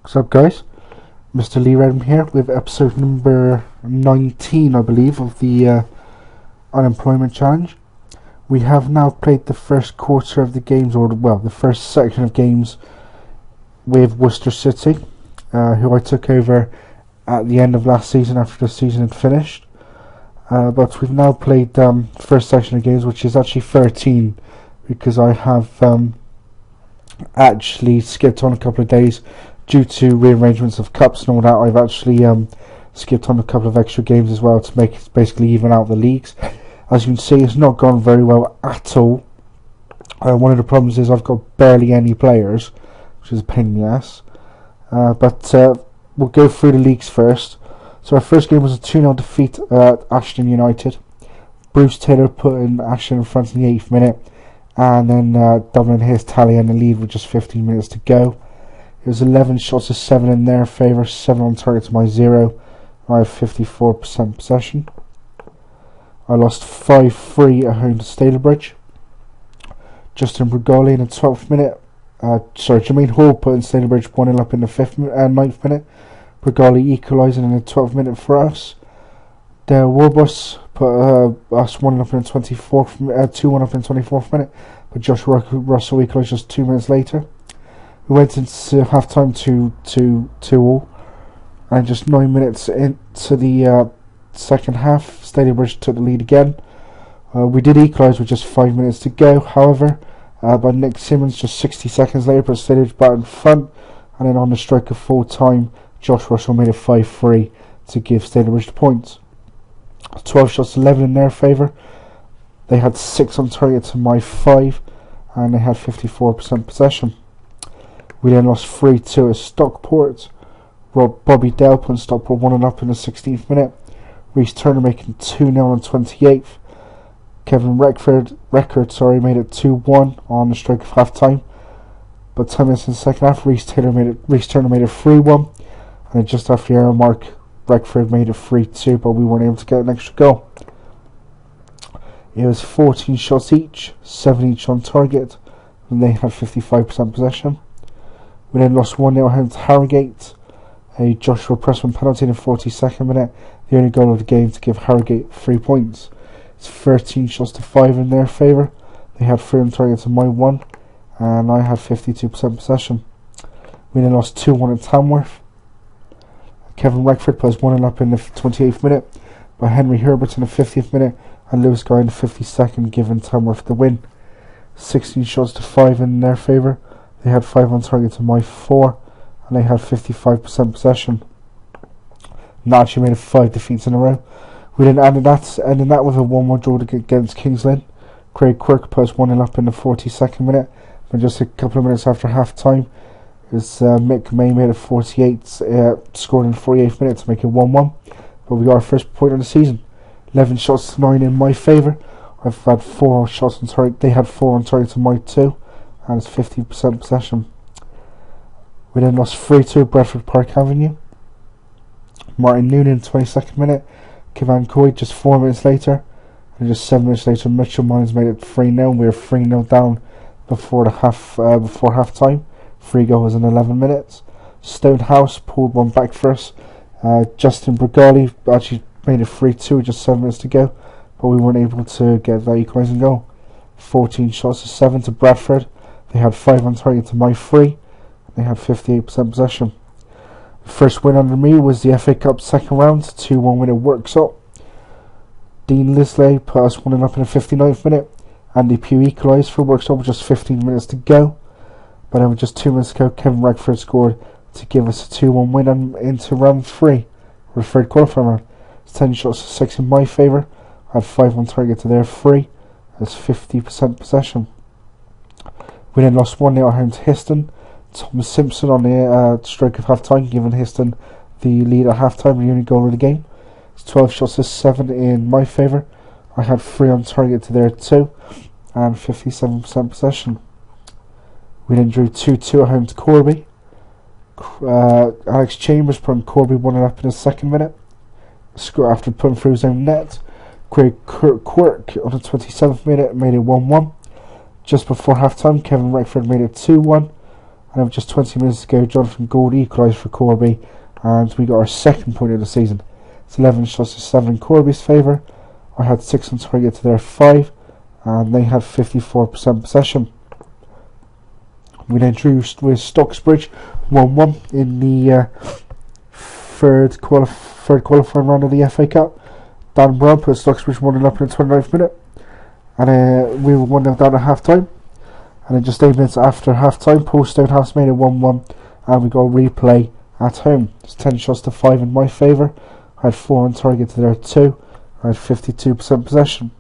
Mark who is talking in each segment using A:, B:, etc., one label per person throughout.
A: What's up, guys? Mr. Lee Redham here with episode number 19, I believe, of the Unemployment Challenge. We have now played the first quarter of the games, or the first section of games with Worcester City, who I took over at the end of last season after the season had finished. But we've now played the first section of games, which is actually 13, because I have actually skipped on a couple of days due to rearrangements of cups and all that. I've actually skipped on a couple of extra games as well to make it basically even out the leagues. As you can see, it's not gone very well at all. One of the problems is I've got barely any players, which is a pain in the ass. But we'll go through the leagues first. So our first game was a 2-0 defeat at Ashton United. Bruce Taylor put in Ashton in front in the 8th minute, and then doubling his tally in the lead with just 15 minutes to go. It was 11 shots to 7 in their favour, 7 on target to my 0. I have 54% possession. I lost 5-3 at home to Stalybridge. Justin Brigoli in the 12th minute. Jermaine Hall put in Stalybridge 1-0 up in the 9th minute. Brigoli equalising in the 12th minute for us. Dale Warbus put us 1-0 up in the 24th, 2-1 up in the 24th minute. But Josh Russell equalised just 2 minutes later. We went into half time 2-2, and just 9 minutes into the second half, Stalybridge took the lead again. We did equalise with just 5 minutes to go, however, by Nick Simmons just 60 seconds later put Stalybridge back in front, and then on the strike of full time, Josh Russell made it 5-3 to give Stalybridge the points. 12 shots 11 in their favour. They had 6 on target to my 5, and they had 54% possession. We then lost 3-2 at Stockport. Bobby Dale put Stockport 1-0 up in the 16th minute. Reece Turner making 2-0 on 28th. Kevin Record made it 2-1 on the stroke of half time. But 10 minutes in the second half, Reece Turner made it 3-1. And then just after the hour mark, Reckford made it 3-2, but we weren't able to get an extra goal. It was 14 shots each, 7 each on target, and they had 55% possession. We then lost 1-0 home to Harrogate. A Joshua Pressman penalty in the 42nd minute, the only goal of the game to give Harrogate 3 points. It's 13 shots to 5 in their favour. They had 3 on target to my 1, and I had 52% possession. We then lost 2-1 at Tamworth. Kevin Reckford put us 1-0 up in the 28th minute by Henry Herbert in the 50th minute, and Lewis Guy in the 52nd, giving Tamworth the win. 16 shots to 5 in their favour. They had 5 on target to my 4, and they had 55% possession. And that actually made it 5 defeats in a row. We then ended that with a 1-1 draw against Kings Lynn. Craig Quirk put us 1-0 up in the 42nd minute, but just a couple of minutes after half time, Mick May made it 48, scored in the 48th minute to make it 1-1. But we got our first point of the season. 11 shots to 9 in my favour. I've had 4 shots on target. They had 4 on target to my 2, and it's 50% possession. We then lost 3-2 at Bradford Park Avenue. Martin Noonan in the 22nd minute. Kevin Coy just 4 minutes later. And just 7 minutes later, Mitchell Mines made it 3-0. We were 3-0 down before half time. 3 goals in 11 minutes. Stonehouse pulled one back for us. Justin Brigoli actually made it 3-2 with just 7 minutes to go, but we weren't able to get that equalising goal. 14 shots to 7 to Bradford. They had 5 on target to my 3. They had 58% possession. The first win under me was the FA Cup second round, 2-1 win at Worksop. Dean Lisley put us 1-0 up in the 59th minute. Andy Pugh equalised for Worksop with just 15 minutes to go. But then with just 2 minutes to go, Kevin Reckford scored to give us a 2-1 win into round 3, or the third qualifying round. It's 10 shots to 6 in my favour. I had 5 on target to their 3. That's 50% possession. We then lost 1-0 at home to Histon. Thomas Simpson on the stroke of half time, giving Histon the lead at half time, the only goal of the game. It's 12 shots to 7 in my favour. I had 3 on target to their 2, and 57% possession. We then drew 2-2 at home to Corby. Alex Chambers put Corby 1-0 up in the 2nd minute. Score after putting through his own net. Craig Quirk on the 27th minute made it 1-1. Just before half time, Kevin Reckford made it 2-1. And with just 20 minutes to go, Jonathan Gould equalised for Corby, and we got our second point of the season. It's 11 shots to 7 in Corby's favour. I had 6 on target to their 5, and they had 54% possession. We then drew with Stocksbridge 1-1 in the third qualifying round of the FA Cup. Dan Brown put Stocksbridge 1-0 up in the 29th minute, and we were 1-0 down at half time. And then just 8 minutes after half time, Paul Stonehouse made it 1-1, and we got a replay at home. It's 10 shots to 5 in my favour. I had 4 on target to their 2. I had 52% possession.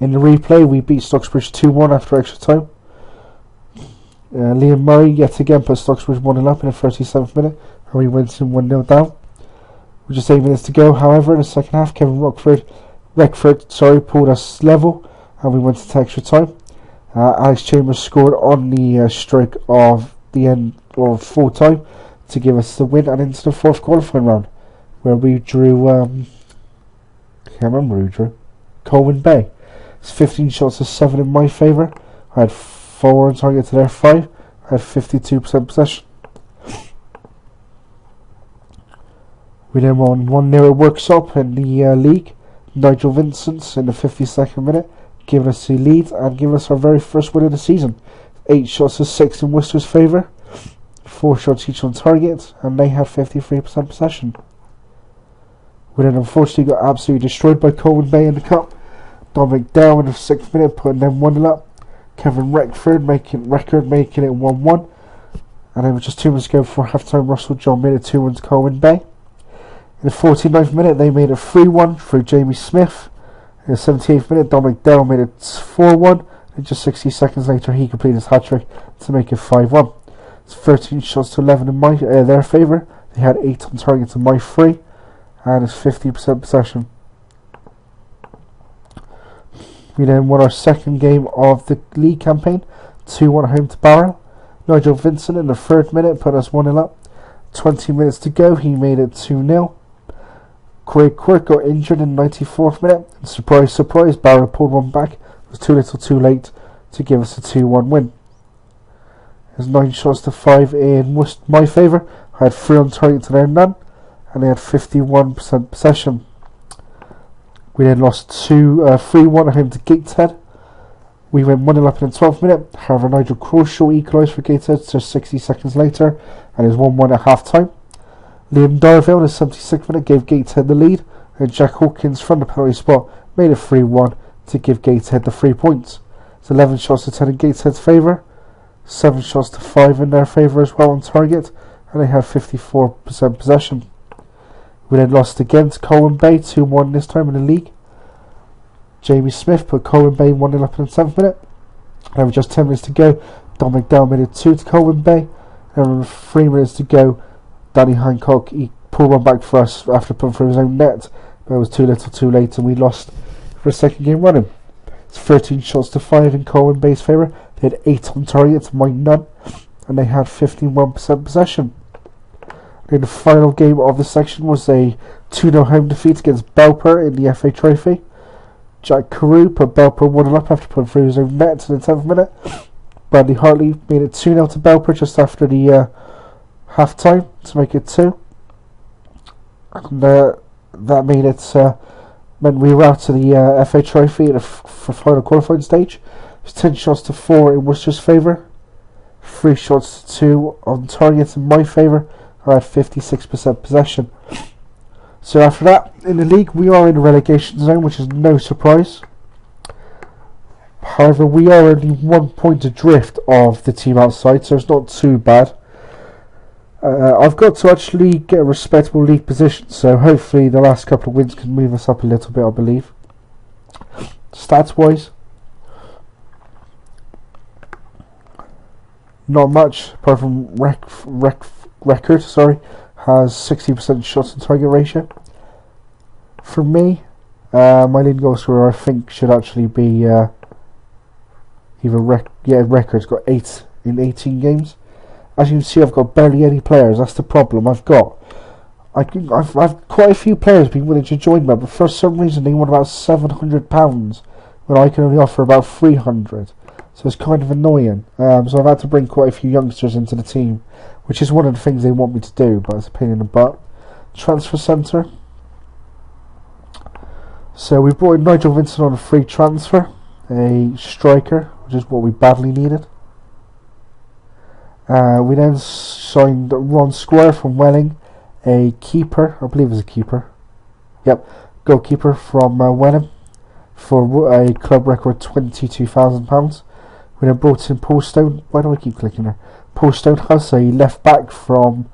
A: In the replay, we beat Stocksbridge 2-1 after extra time. Liam Murray yet again put Stocksbridge 1-0 up in the 37th minute, and we went in 1-0 down. With just 8 minutes to go, however, in the second half, Kevin Reckford pulled us level, and we went to extra time. Alex Chambers scored on the stroke of the end of full time to give us the win and into the fourth qualifying round, where we drew I can't remember who we drew. Colwyn Bay. It's 15 shots to 7 in my favour. I had 4 on target to their 5. I had 52% possession. We then won 1-0 at Worksop in the league. Nigel Vincent in the 52nd minute giving us the lead and giving us our very first win of the season. 8 shots to 6 in Worcester's favour. 4 shots each on target, and they had 53% possession. We then unfortunately got absolutely destroyed by Colwyn Bay in the cup. Dominic Dow in the 6th minute putting them 1-0 up. Kevin Reckford making it 1-1. And then with just 2 minutes to go before half time, Russell John made it 2-1 to Colwyn Bay. In the 49th minute, they made it 3-1 through Jamie Smith. In the 78th minute, Dominic Dell made it 4-1, and just 60 seconds later, he completed his hat-trick to make it 5-1. It's 13 shots to 11 in their favour. They had 8 on target to my 3, and it's 50% possession. We then won our second game of the league campaign, 2-1 home to Barrow. Nigel Vincent in the 3rd minute put us 1-0 up. 20 minutes to go, he made it 2-0. Craig Quirk got injured in the 94th minute, and surprise, surprise, Barrow pulled one back. It was too little too late to give us a 2-1 win. There's 9 shots to 5 in my favour. I had 3 on target to their none, and they had 51% possession. We then lost 3-1 at home to Gateshead. We went 1-0 up in the 12th minute. However, Nigel Crawshaw equalised for Gateshead just 60 seconds later, and it was 1-1 at half time. Liam Darville in the 76th minute gave Gateshead the lead, and Jack Hawkins from the penalty spot made it 3-1 to give Gateshead the 3 points. It's 11 shots to 10 in Gateshead's favour, 7 shots to 5 in their favour as well on target, and they had 54% possession. We then lost again to Colwyn Bay 2-1 this time in the league. Jamie Smith put Colwyn Bay 1-0 up in the 7th minute, and with just 10 minutes to go, Dominic Dow made it 2 to Colwyn Bay, and with 3 minutes to go, Danny Hancock pulled one back for us after putting through his own net, but it was too little too late, and we lost for a second game running. It's 13 shots to 5 in Colwyn Bay's favour. They had 8 on target to my none, and they had 51% possession. And the final game of the section was a 2-0 home defeat against Belper in the FA Trophy. Jack Carew put Belper 1-0 up after putting through his own net in the 10th minute. Bradley Hartley made it 2-0 to Belper just after the half time to make it 2, and that made it meant we were out to the FA Trophy for final qualifying stage. It was 10 shots to 4 in Worcester's favour, 3 shots to 2 on target in my favour. I had 56% possession. So after that, in the league, we are in the relegation zone, which is no surprise. However, we are only 1 point adrift of the team outside, so it's not too bad. I've got to actually get a respectable league position, so hopefully the last couple of wins can move us up a little bit, I believe. Stats wise, not much apart from record has 60% shots on target ratio. For me, my leading goal scorer I think should actually be Record's got 8 in 18 games. As you can see, I've got barely any players. That's the problem I've got. I've quite a few players being willing to join me, but for some reason they want about £700 when I can only offer about £300. So it's kind of annoying. So I've had to bring quite a few youngsters into the team, which is one of the things they want me to do, but it's a pain in the butt. Transfer centre. So we brought in Nigel Vincent on a free transfer, a striker, which is what we badly needed. We then signed Ron Square from Welling, a keeper, I believe it's a keeper. Yep, goalkeeper from Welling for a club record £22,000. We then brought in Paul Stone. Why do I keep clicking there? Paul Stonehouse, a left back from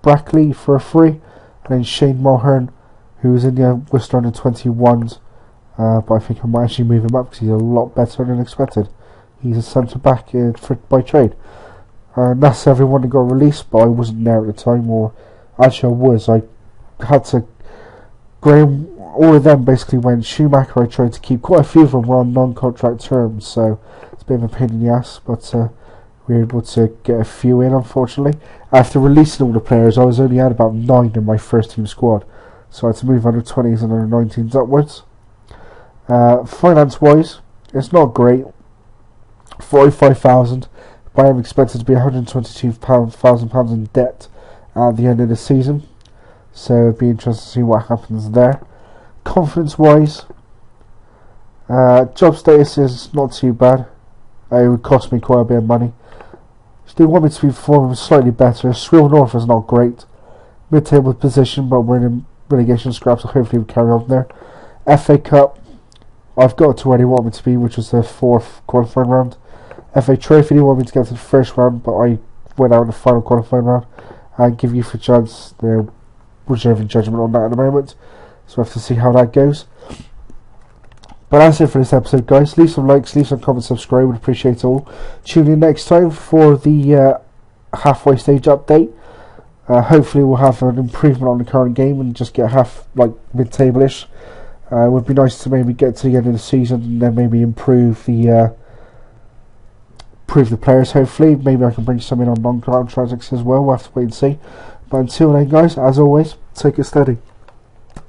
A: Brackley for a free, and then Shane Mulhern, who was in the Worcester under-21s, but I think I might actually move him up because he's a lot better than expected. He's a centre back by trade. And that's everyone that got released, but I wasn't there at the time, or actually I was. I had to. Graham, all of them basically went. Schumacher I tried to keep. Quite a few of them were on non-contract terms, so it's a bit of a pain in the ass, but we were able to get a few in, unfortunately. After releasing all the players, I was only at about 9 in my first team squad, so I had to move under 20s and under 19s upwards. Finance-wise, it's not great. 45,000, but I am expected to be £122,000 in debt at the end of the season, so it'd be interesting to see what happens there. Confidence-wise, job status is not too bad. It would cost me quite a bit of money. They want me to be performing slightly better. Swill North is not great. Mid-table position, but we're in relegation scraps, so hopefully we'll carry on there. FA Cup, I've got to where they want me to be, which was the 4th qualifying round. FA Trophy, they want me to get to the 1st round, but I went out in the final qualifying round. And give you for chance, they're reserving judgment on that at the moment, so we'll have to see how that goes. But that's it for this episode, guys. Leave some likes, leave some comments, subscribe, would appreciate it all. Tune in next time for the halfway stage update. Hopefully we'll have an improvement on the current game and just get mid-table-ish. It would be nice to maybe get to the end of the season and then maybe improve the players, hopefully. Maybe I can bring some in on non-ground transactions as well. We'll have to wait and see. But until then, guys, as always, take it steady.